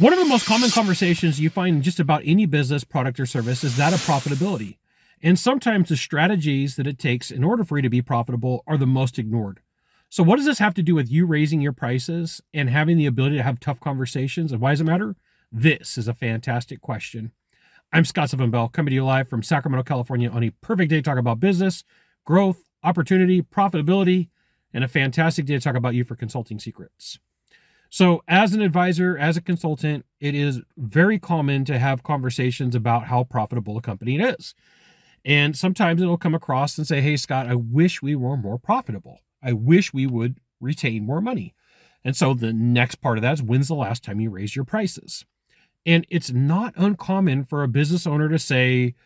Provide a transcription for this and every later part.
One of the most common conversations you find in just about any business, product, or service is that of profitability. And sometimes the strategies that it takes in order for you to be profitable are the most ignored. So what does this have to do with you raising your prices and having the ability to have tough conversations? And why does it matter? This is a fantastic question. I'm Scott Sylvan coming to you live from Sacramento, California on a perfect day to talk about business, growth, opportunity, profitability, and a fantastic day to talk about you for consulting secrets. So as an advisor, as a consultant, it is very common to have conversations about how profitable a company is. And sometimes it'll come across and say, hey, Scott, I wish we were more profitable. I wish we would retain more money. And so the next part of that is, when's the last time you raised your prices? And it's not uncommon for a business owner to say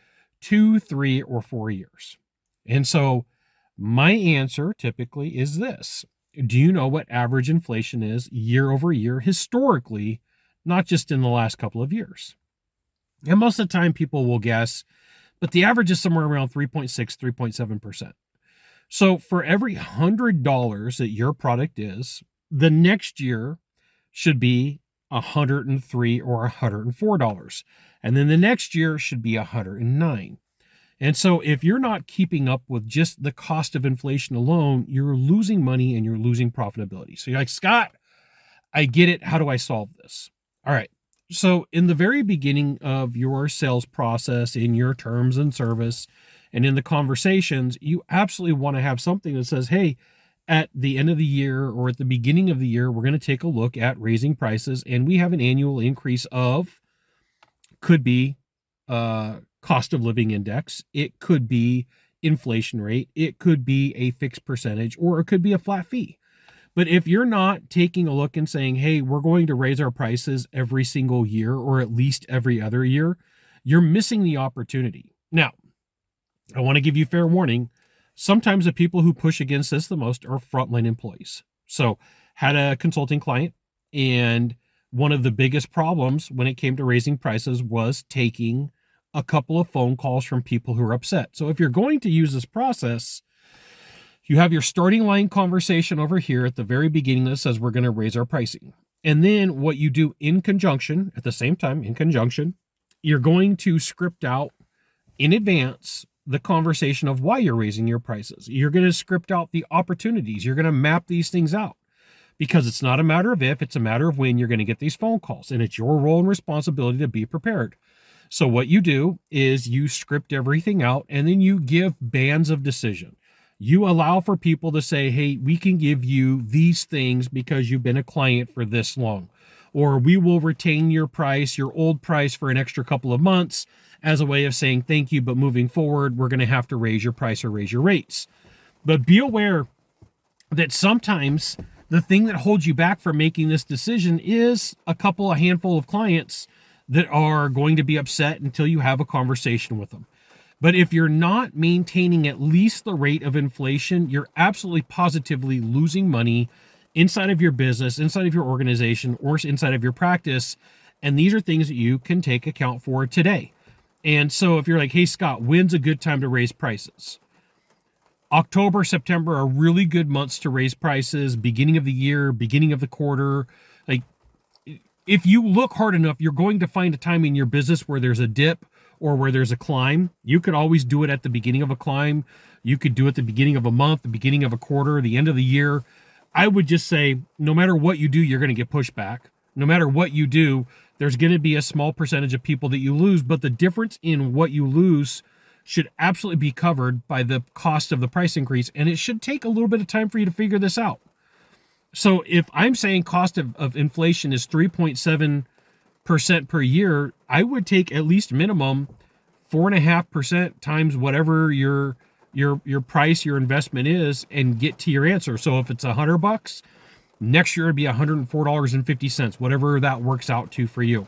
2, 3, or 4 years. And so my answer typically is this. Do you know what average inflation is year over year historically, not just in the last couple of years? And most of the time people will guess, but the average is somewhere around 3.6, 3.7%. So for every $100 that your product is, the next year should be $103 or $104. And then the next year should be $109. And so if you're not keeping up with just the cost of inflation alone, you're losing money and you're losing profitability. So you're like, Scott, I get it. How do I solve this? All right. So in the very beginning of your sales process, in your terms and service, and in the conversations, you absolutely want to have something that says, hey, at the end of the year or at the beginning of the year, we're going to take a look at raising prices. And we have an annual increase of, could be cost of living index. It could be inflation rate. It could be a fixed percentage, or it could be a flat fee. But if you're not taking a look and saying, hey, we're going to raise our prices every single year, or at least every other year, you're missing the opportunity. Now, I want to give you fair warning. Sometimes the people who push against this the most are frontline employees. So had a consulting client, and one of the biggest problems when it came to raising prices was taking a couple of phone calls from people who are upset. So if you're going to use this process, you have your starting line conversation over here at the very beginning that says we're going to raise our pricing. And then what you do in conjunction, at the same time, in conjunction, you're going to script out in advance the conversation of why you're raising your prices. You're going to script out the opportunities. You're going to map these things out, because it's not a matter of if, it's a matter of when you're going to get these phone calls. And it's your role and responsibility to be prepared. So what you do is you script everything out, and then you give bands of decision. You allow for people to say, hey, we can give you these things because you've been a client for this long, or we will retain your price, your old price, for an extra couple of months as a way of saying thank you, but moving forward, we're going to have to raise your price or raise your rates. But be aware that sometimes the thing that holds you back from making this decision is a handful of clients that are going to be upset until you have a conversation with them. But if you're not maintaining at least the rate of inflation, you're absolutely positively losing money inside of your business, inside of your organization, or inside of your practice. And these are things that you can take account for today. And so if you're like, hey, Scott, when's a good time to raise prices? October, September are really good months to raise prices. Beginning of the year, beginning of the quarter. Like, if you look hard enough, you're going to find a time in your business where there's a dip or where there's a climb. You could always do it at the beginning of a climb. You could do it at the beginning of a month, the beginning of a quarter, the end of the year. I would just say, no matter what you do, you're going to get pushback. No matter what you do, there's going to be a small percentage of people that you lose, but the difference in what you lose should absolutely be covered by the cost of the price increase. And it should take a little bit of time for you to figure this out. So if I'm saying cost of inflation is 3.7% per year, I would take at least minimum 4.5% times whatever your price, your investment is, and get to your answer. So if it's $100, next year it'd be $104.50, whatever that works out to for you.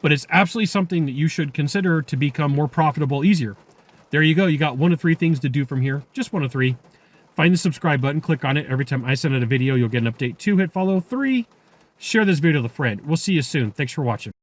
But it's absolutely something that you should consider to become more profitable easier. There you go. You got 1 of 3 things to do from here. Just 1 of 3. Find the subscribe button, click on it. Every time I send out a video, you'll get an update. 2, hit follow. 3, share this video with a friend. We'll see you soon. Thanks for watching.